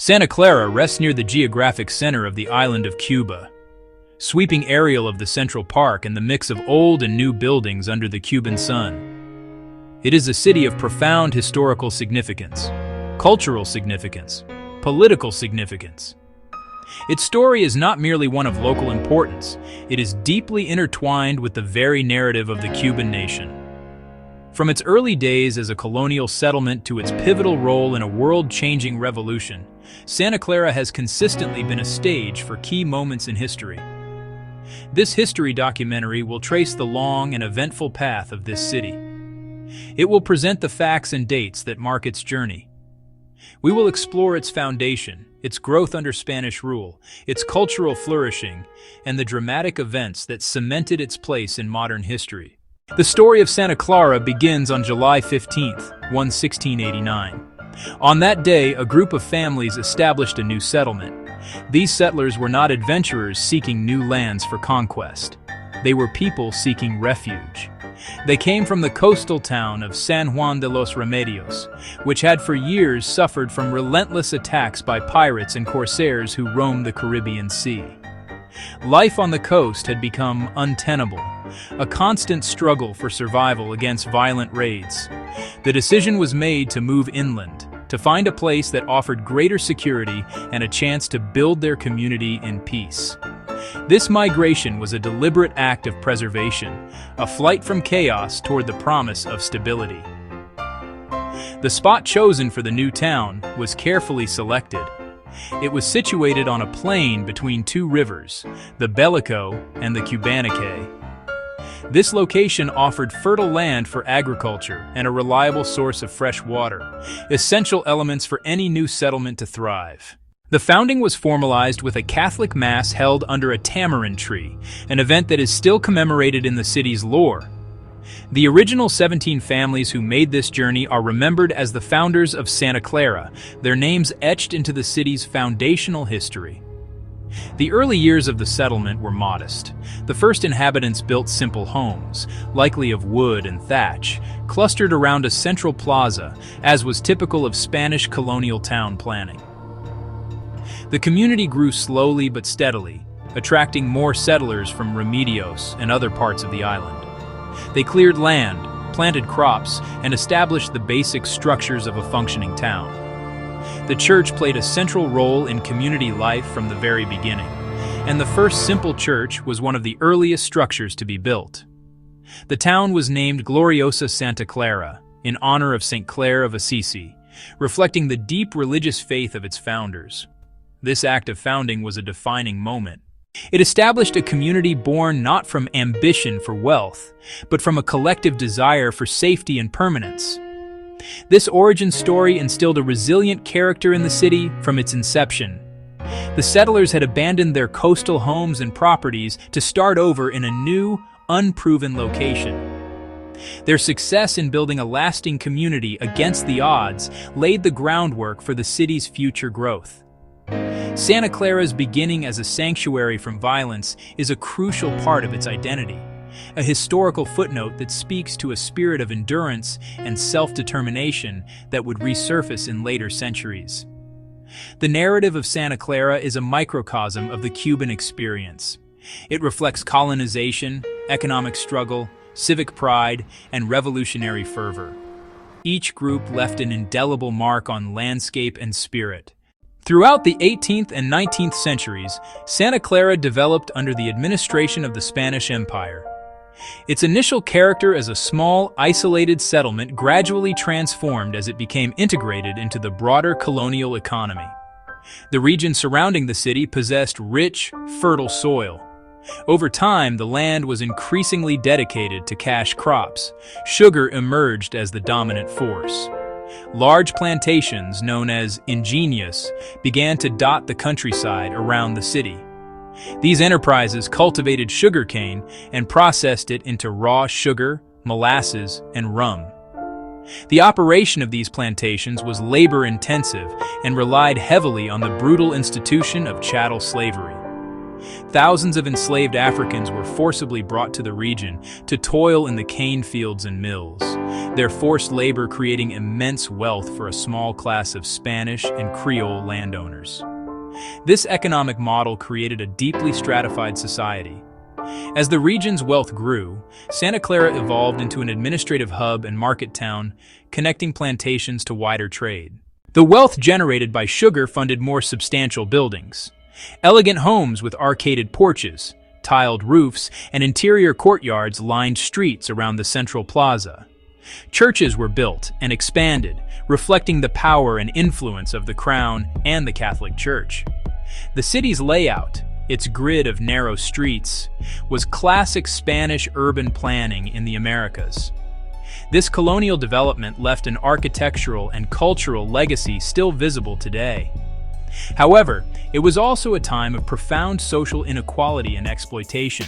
Santa Clara rests near the geographic center of the island of Cuba. Sweeping aerial of the Central Park and the mix of old and new buildings under the Cuban sun. It is a city of profound historical significance, cultural significance, political significance. Its story is not merely one of local importance, it is deeply intertwined with the very narrative of the Cuban nation. From its early days as a colonial settlement to its pivotal role in a world-changing revolution, Santa Clara has consistently been a stage for key moments in history. This history documentary will trace the long and eventful path of this city. It will present the facts and dates that mark its journey. We will explore its foundation, its growth under Spanish rule, its cultural flourishing, and the dramatic events that cemented its place in modern history. The story of Santa Clara begins on July 15, 1689. On that day, a group of families established a new settlement. These settlers were not adventurers seeking new lands for conquest. They were people seeking refuge. They came from the coastal town of San Juan de los Remedios, which had for years suffered from relentless attacks by pirates and corsairs who roamed the Caribbean Sea. Life on the coast had become untenable, a constant struggle for survival against violent raids. The decision was made to move inland, to find a place that offered greater security and a chance to build their community in peace. This migration was a deliberate act of preservation, a flight from chaos toward the promise of stability. The spot chosen for the new town was carefully selected. It was situated on a plain between two rivers, the Bellico and the Cubanique. This location offered fertile land for agriculture and a reliable source of fresh water, essential elements for any new settlement to thrive. The founding was formalized with a Catholic Mass held under a tamarind tree, an event that is still commemorated in the city's lore. The original 17 families who made this journey are remembered as the founders of Santa Clara, their names etched into the city's foundational history. The early years of the settlement were modest. The first inhabitants built simple homes, likely of wood and thatch, clustered around a central plaza, as was typical of Spanish colonial town planning. The community grew slowly but steadily, attracting more settlers from Remedios and other parts of the island. They cleared land, planted crops, and established the basic structures of a functioning town. The church played a central role in community life from the very beginning, and the first simple church was one of the earliest structures to be built. The town was named Gloriosa Santa Clara, in honor of St. Clare of Assisi, reflecting the deep religious faith of its founders. This act of founding was a defining moment. It established a community born not from ambition for wealth, but from a collective desire for safety and permanence. This origin story instilled a resilient character in the city from its inception. The settlers had abandoned their coastal homes and properties to start over in a new, unproven location. Their success in building a lasting community against the odds laid the groundwork for the city's future growth. Santa Clara's beginning as a sanctuary from violence is a crucial part of its identity, a historical footnote that speaks to a spirit of endurance and self-determination that would resurface in later centuries. The narrative of Santa Clara is a microcosm of the Cuban experience. It reflects colonization, economic struggle, civic pride, and revolutionary fervor. Each group left an indelible mark on landscape and spirit. Throughout the 18th and 19th centuries, Santa Clara developed under the administration of the Spanish Empire. Its initial character as a small, isolated settlement gradually transformed as it became integrated into the broader colonial economy. The region surrounding the city possessed rich, fertile soil. Over time, the land was increasingly dedicated to cash crops. Sugar emerged as the dominant force. Large plantations, known as ingenios, began to dot the countryside around the city. These enterprises cultivated sugarcane and processed it into raw sugar, molasses, and rum. The operation of these plantations was labor-intensive and relied heavily on the brutal institution of chattel slavery. Thousands of enslaved Africans were forcibly brought to the region to toil in the cane fields and mills, their forced labor creating immense wealth for a small class of Spanish and Creole landowners. This economic model created a deeply stratified society. As the region's wealth grew, Santa Clara evolved into an administrative hub and market town, connecting plantations to wider trade. The wealth generated by sugar funded more substantial buildings. Elegant homes with arcaded porches, tiled roofs, and interior courtyards lined streets around the central plaza. Churches were built and expanded, reflecting the power and influence of the Crown and the Catholic Church. The city's layout, its grid of narrow streets, was classic Spanish urban planning in the Americas. This colonial development left an architectural and cultural legacy still visible today. However, it was also a time of profound social inequality and exploitation.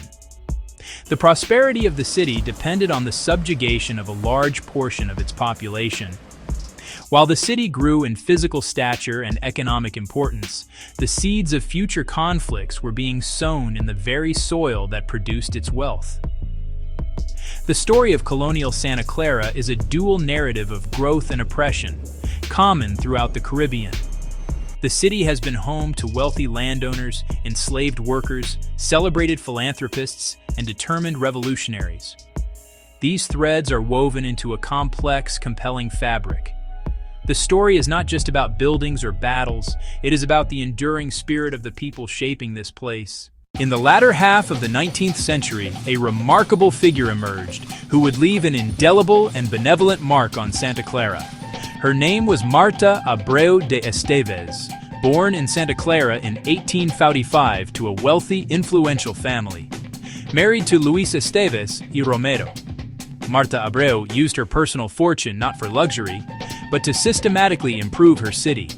The prosperity of the city depended on the subjugation of a large portion of its population. While the city grew in physical stature and economic importance, the seeds of future conflicts were being sown in the very soil that produced its wealth. The story of colonial Santa Clara is a dual narrative of growth and oppression, common throughout the Caribbean. The city has been home to wealthy landowners, enslaved workers, celebrated philanthropists, and determined revolutionaries. These threads are woven into a complex, compelling fabric. The story is not just about buildings or battles, it is about the enduring spirit of the people shaping this place. In the latter half of the 19th century, a remarkable figure emerged who would leave an indelible and benevolent mark on Santa Clara. Her name was Marta Abreu de Esteves, born in Santa Clara in 1845 to a wealthy, influential family. Married to Luis Esteves y Romero, Marta Abreu used her personal fortune not for luxury, but to systematically improve her city.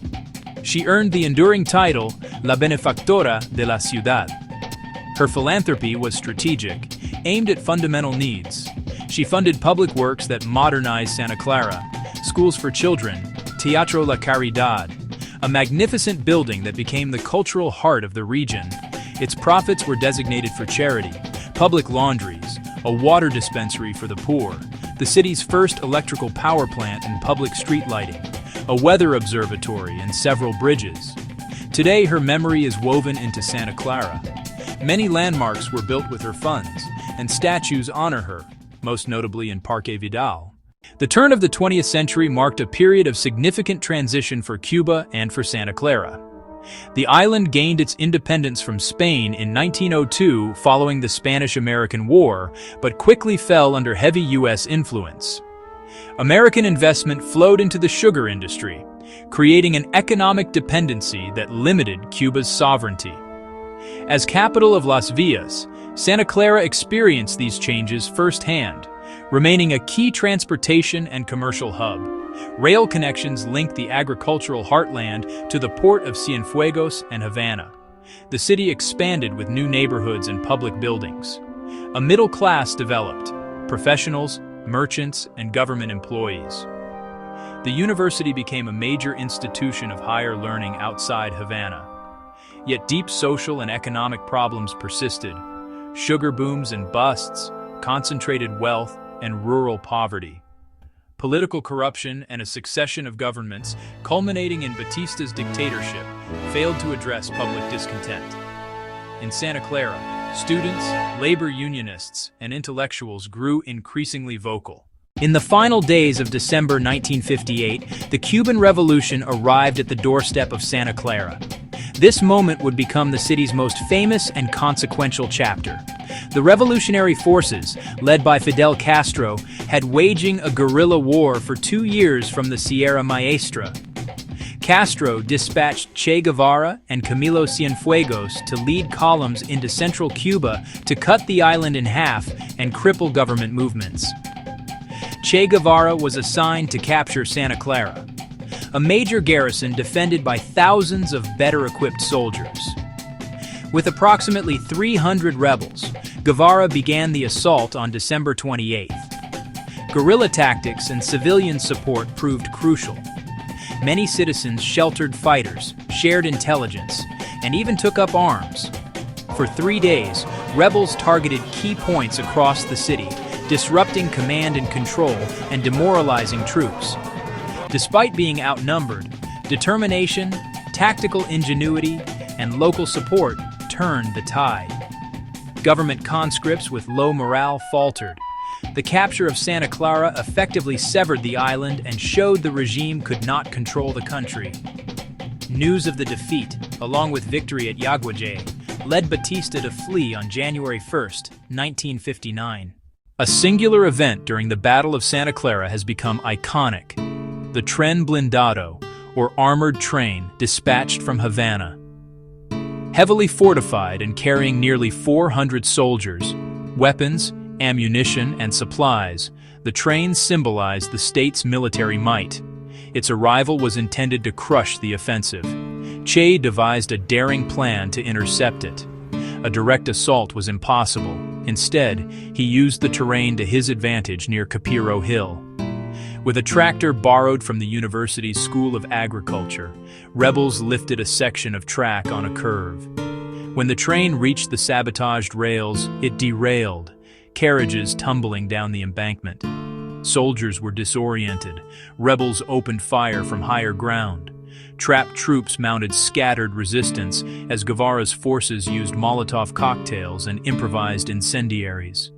She earned the enduring title La Benefactora de la Ciudad. Her philanthropy was strategic, aimed at fundamental needs. She funded public works that modernized Santa Clara, schools for children, Teatro La Caridad, a magnificent building that became the cultural heart of the region. Its profits were designated for charity, public laundries, a water dispensary for the poor, the city's first electrical power plant and public street lighting, a weather observatory, and several bridges. Today, her memory is woven into Santa Clara. Many landmarks were built with her funds, and statues honor her, most notably in Parque Vidal. The turn of the 20th century marked a period of significant transition for Cuba and for Santa Clara. The island gained its independence from Spain in 1902 following the Spanish-American War, but quickly fell under heavy U.S. influence. American investment flowed into the sugar industry, creating an economic dependency that limited Cuba's sovereignty. As capital of Las Villas, Santa Clara experienced these changes firsthand, remaining a key transportation and commercial hub. Rail connections linked the agricultural heartland to the port of Cienfuegos and Havana. The city expanded with new neighborhoods and public buildings. A middle class developed: professionals, merchants, and government employees. The university became a major institution of higher learning outside Havana. Yet deep social and economic problems persisted: sugar booms and busts, concentrated wealth, and rural poverty. Political corruption and a succession of governments, culminating in Batista's dictatorship, failed to address public discontent. In Santa Clara, students, labor unionists, and intellectuals grew increasingly vocal. In the final days of December 1958, the Cuban Revolution arrived at the doorstep of Santa Clara. This moment would become the city's most famous and consequential chapter. The revolutionary forces, led by Fidel Castro, had waging a guerrilla war for 2 years from the Sierra Maestra. Castro dispatched Che Guevara and Camilo Cienfuegos to lead columns into central Cuba to cut the island in half and cripple government movements. Che Guevara was assigned to capture Santa Clara, a major garrison defended by thousands of better-equipped soldiers. With approximately 300 rebels, Guevara began the assault on December 28th. Guerrilla tactics and civilian support proved crucial. Many citizens sheltered fighters, shared intelligence, and even took up arms. For 3 days, rebels targeted key points across the city, disrupting command and control and demoralizing troops. Despite being outnumbered, determination, tactical ingenuity, and local support turned the tide. Government conscripts with low morale faltered. The capture of Santa Clara effectively severed the island and showed the regime could not control the country. News of the defeat, along with victory at Yaguajay, led Batista to flee on January 1, 1959. A singular event during the Battle of Santa Clara has become iconic: the Tren Blindado, or armored train dispatched from Havana. Heavily fortified and carrying nearly 400 soldiers, weapons, ammunition, and supplies, the train symbolized the state's military might. Its arrival was intended to crush the offensive. Che devised a daring plan to intercept it. A direct assault was impossible. Instead, he used the terrain to his advantage near Capiro Hill. With a tractor borrowed from the university's School of Agriculture, rebels lifted a section of track on a curve. When the train reached the sabotaged rails, it derailed, carriages tumbling down the embankment. Soldiers were disoriented. Rebels opened fire from higher ground. Trapped troops mounted scattered resistance as Guevara's forces used Molotov cocktails and improvised incendiaries.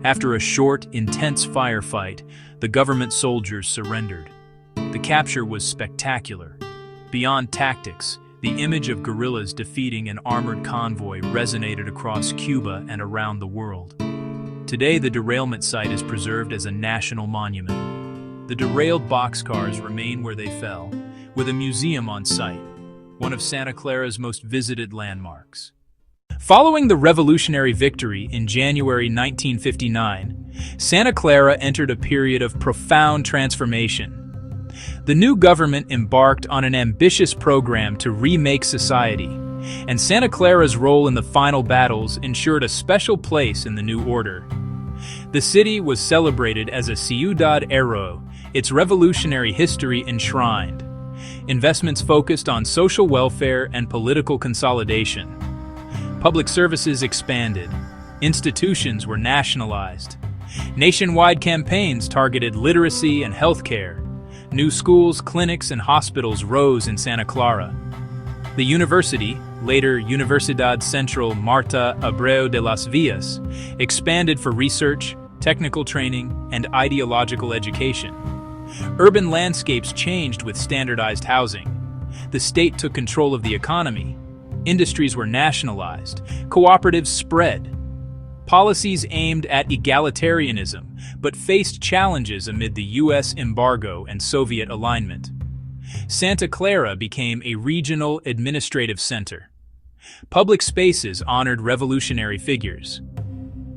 After a short, intense firefight, the government soldiers surrendered. The capture was spectacular. Beyond tactics, the image of guerrillas defeating an armored convoy resonated across Cuba and around the world. Today, the derailment site is preserved as a national monument. The derailed boxcars remain where they fell, with a museum on site, one of Santa Clara's most visited landmarks. Following the revolutionary victory in January 1959, Santa Clara entered a period of profound transformation. The new government embarked on an ambitious program to remake society, and Santa Clara's role in the final battles ensured a special place in the new order. The city was celebrated as a ciudad héroe, its revolutionary history enshrined. Investments focused on social welfare and political consolidation. Public services expanded. Institutions were nationalized. Nationwide campaigns targeted literacy and healthcare. New schools, clinics, and hospitals rose in Santa Clara. The university, later Universidad Central Marta Abreu de las Villas, expanded for research, technical training, and ideological education. Urban landscapes changed with standardized housing. The state took control of the economy. Industries were nationalized. Cooperatives spread. Policies aimed at egalitarianism, but faced challenges amid the U.S. embargo and Soviet alignment. Santa Clara became a regional administrative center. Public spaces honored revolutionary figures.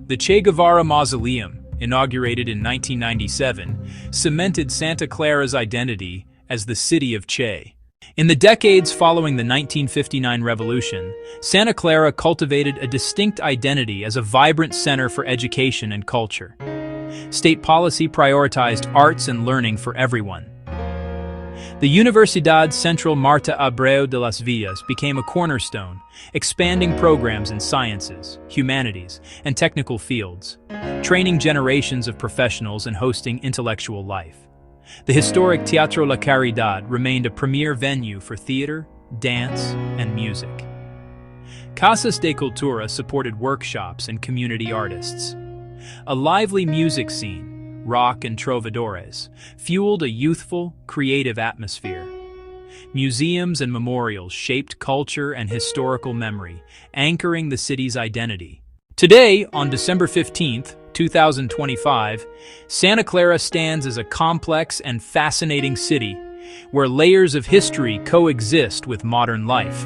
The Che Guevara Mausoleum, inaugurated in 1997, cemented Santa Clara's identity as the City of Che. In the decades following the 1959 revolution, Santa Clara cultivated a distinct identity as a vibrant center for education and culture. State policy prioritized arts and learning for everyone. The Universidad Central Marta Abreu de las Villas became a cornerstone, expanding programs in sciences, humanities, and technical fields, training generations of professionals and hosting intellectual life. The historic Teatro La Caridad remained a premier venue for theater, dance, and music. Casas de Cultura supported workshops and community artists. A lively music scene, rock and trovadores, fueled a youthful, creative atmosphere. Museums and memorials shaped culture and historical memory, anchoring the city's identity. Today, on December 15, 2025, Santa Clara stands as a complex and fascinating city where layers of history coexist with modern life.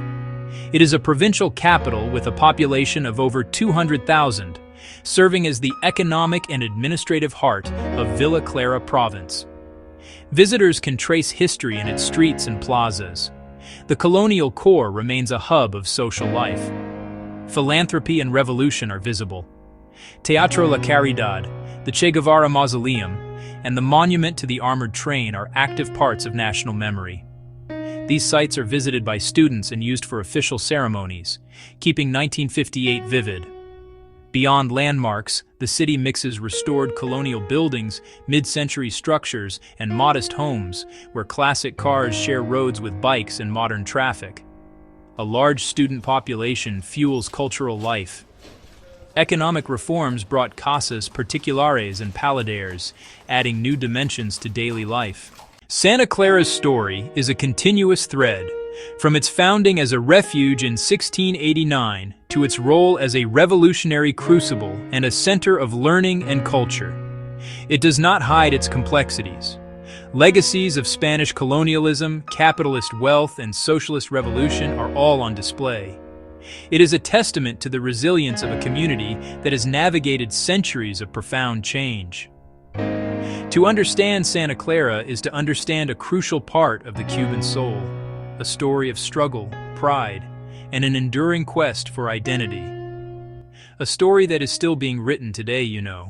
It is a provincial capital with a population of over 200,000, serving as the economic and administrative heart of Villa Clara province. Visitors can trace history in its streets and plazas. The Colonial core remains a hub of social life. Philanthropy and revolution are visible. Teatro La Caridad, the Che Guevara Mausoleum, and the monument to the armored train are active parts of national memory. These sites are visited by students and used for official ceremonies, keeping 1958 vivid. Beyond landmarks, the city mixes restored colonial buildings, mid-century structures, and modest homes, where classic cars share roads with bikes and modern traffic. A large student population fuels cultural life. Economic reforms brought casas particulares and paladares, adding new dimensions to daily life. Santa Clara's story is a continuous thread, from its founding as a refuge in 1689 to its role as a revolutionary crucible and a center of learning and culture. It does not hide its complexities. Legacies of Spanish colonialism, capitalist wealth, and socialist revolution are all on display. It is a testament to the resilience of a community that has navigated centuries of profound change. To understand Santa Clara is to understand a crucial part of the Cuban soul, a story of struggle, pride, and an enduring quest for identity. A story that is still being written today, you know.